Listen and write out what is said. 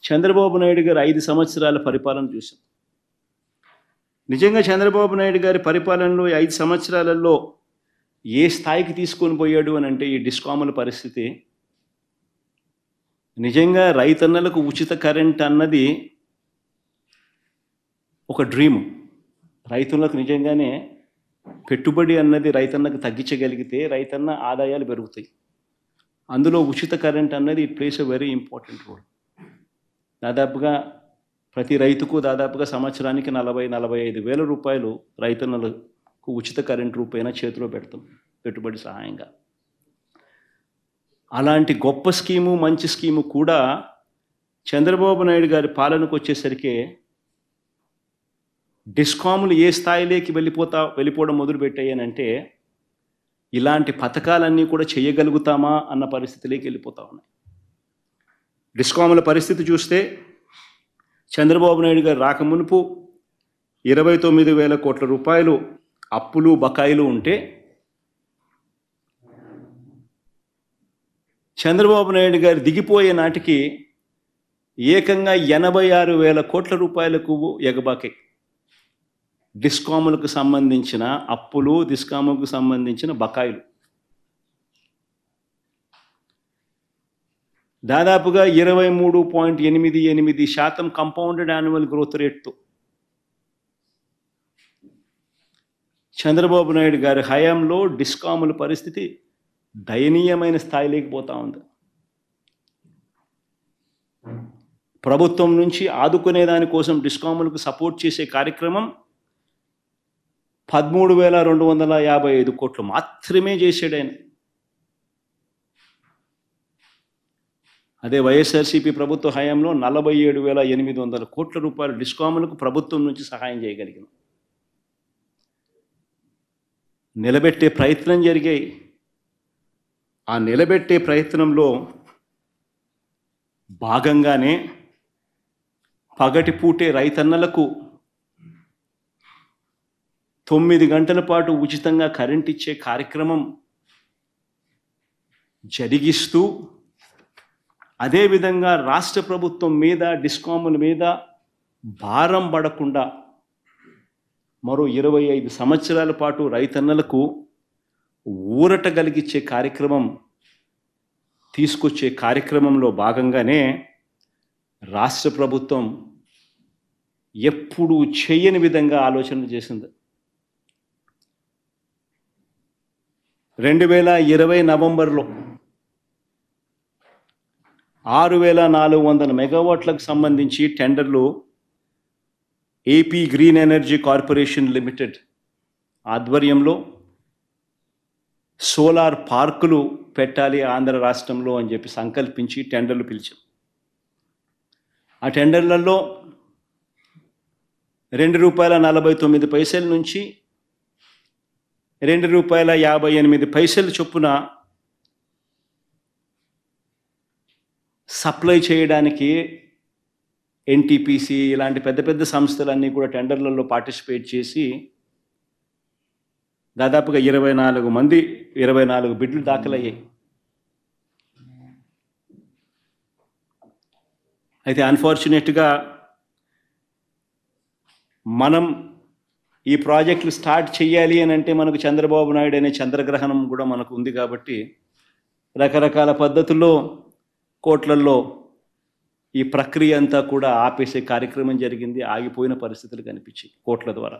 చంద్రబాబు నాయుడు గారు 5 సంవత్సరాల పరిపాలన చూసాం. నిజంగా చంద్రబాబు నాయుడు గారి పరిపాలనలో 5 సంవత్సరాలలో ఏ స్థాయికి తీసుకొని పోయాడు అని అంటే ఈ డిస్కాముల పరిస్థితి నిజంగా రైతన్నలకు ఉచిత కరెంట్ అన్నది ఒక డ్రీమ్. రైతులకు నిజంగానే పెట్టుబడి అన్నది రైతన్నకు తగ్గించగలిగితే రైతన్న ఆదాయాలు పెరుగుతాయి. అందులో ఉచిత కరెంట్ అన్నది it plays a very important role. దాదాపుగా ప్రతి రైతుకు దాదాపుగా సంవత్సరానికి 40-45 వేల రూపాయలు రైతన్నలకు ఉచిత కరెంట్ రూపైనా చేతిలో పెడతాం పెట్టుబడి సహాయంగా. అలాంటి గొప్ప స్కీము మంచి స్కీము కూడా చంద్రబాబు నాయుడు గారి పాలనకు వచ్చేసరికి డిస్కాములు ఏ స్థాయిలోకి వెళ్ళిపోవడం మొదలుపెట్టాయనంటే ఇలాంటి పథకాలన్నీ కూడా చేయగలుగుతామా అన్న పరిస్థితిలోకి వెళ్ళిపోతా ఉన్నాయి. డిస్కాముల పరిస్థితి చూస్తే చంద్రబాబు నాయుడు గారు రాకమునుపు 29,000 కోట్ల రూపాయలు అప్పులు బకాయిలు ఉంటే చంద్రబాబు నాయుడు గారు దిగిపోయే నాటికి ఏకంగా 86,000 కోట్ల రూపాయలకు ఎగబాకే డిస్కాములకు సంబంధించిన అప్పులు, డిస్కాములకు సంబంధించిన బకాయిలు. దాదాపుగా 23.88% కంపౌండెడ్ యాన్యువల్ గ్రోత్ రేట్తో చంద్రబాబు నాయుడు గారి హయాంలో డిస్కాముల పరిస్థితి దయనీయమైన స్థాయిలోకి పోతా ఉంది. ప్రభుత్వం నుంచి ఆదుకునే దానికోసం డిస్కాములకు సపోర్ట్ చేసే కార్యక్రమం 13,255 కోట్లు మాత్రమే చేశాడు ఆయన. అదే వైఎస్ఆర్సీపీ ప్రభుత్వ హయాంలో 47,800 కోట్ల రూపాయల డిస్కాములకు ప్రభుత్వం నుంచి సహాయం చేయగలిగాం. నిలబెట్టే ప్రయత్నం జరిగాయి. ఆ నిలబెట్టే ప్రయత్నంలో భాగంగానే పగటిపూటే రైతన్నలకు 9 గంటల పాటు ఉచితంగా కరెంట్ ఇచ్చే కార్యక్రమం జరిగిస్తూ అదేవిధంగా రాష్ట్ర ప్రభుత్వం మీద డిస్కాముల మీద భారం పడకుండా మరో 25 సంవత్సరాల పాటు రైతన్నలకు ఊరట కలిగించే కార్యక్రమం తీసుకొచ్చే కార్యక్రమంలో భాగంగానే రాష్ట్ర ప్రభుత్వం ఎప్పుడూ చేయని విధంగా ఆలోచనలు చేసింది. 2020 నవంబర్లో 6,400 మెగావాట్లకు సంబంధించి టెండర్లు AP green energy corporation limited ఆధ్వర్యంలో సోలార్ పార్కులు పెట్టాలి ఆంధ్ర రాష్ట్రంలో అని చెప్పి సంకల్పించి టెండర్లు పిలిచాం. ఆ టెండర్లలో ₹2.49 నుంచి ₹2.58 చొప్పున సప్లై చేయడానికి ఎన్టీపీసీ ఇలాంటి పెద్ద పెద్ద సంస్థలన్నీ కూడా టెండర్లలో పార్టిసిపేట్ చేసి దాదాపుగా 24 బిడ్లు దాఖలయ్యాయి. అయితే అన్ఫార్చునేట్గా మనం ఈ ప్రాజెక్టులు స్టార్ట్ చేయాలి అని అంటే మనకు చంద్రబాబు నాయుడు అనే చంద్రగ్రహణం కూడా మనకు ఉంది కాబట్టి రకరకాల పద్ధతుల్లో కోట్లల్లో ఈ ప్రక్రియ అంతా కూడా ఆపేసే కార్యక్రమం జరిగింది. ఆగిపోయిన పరిస్థితులు కనిపించాయి కోట్ల ద్వారా.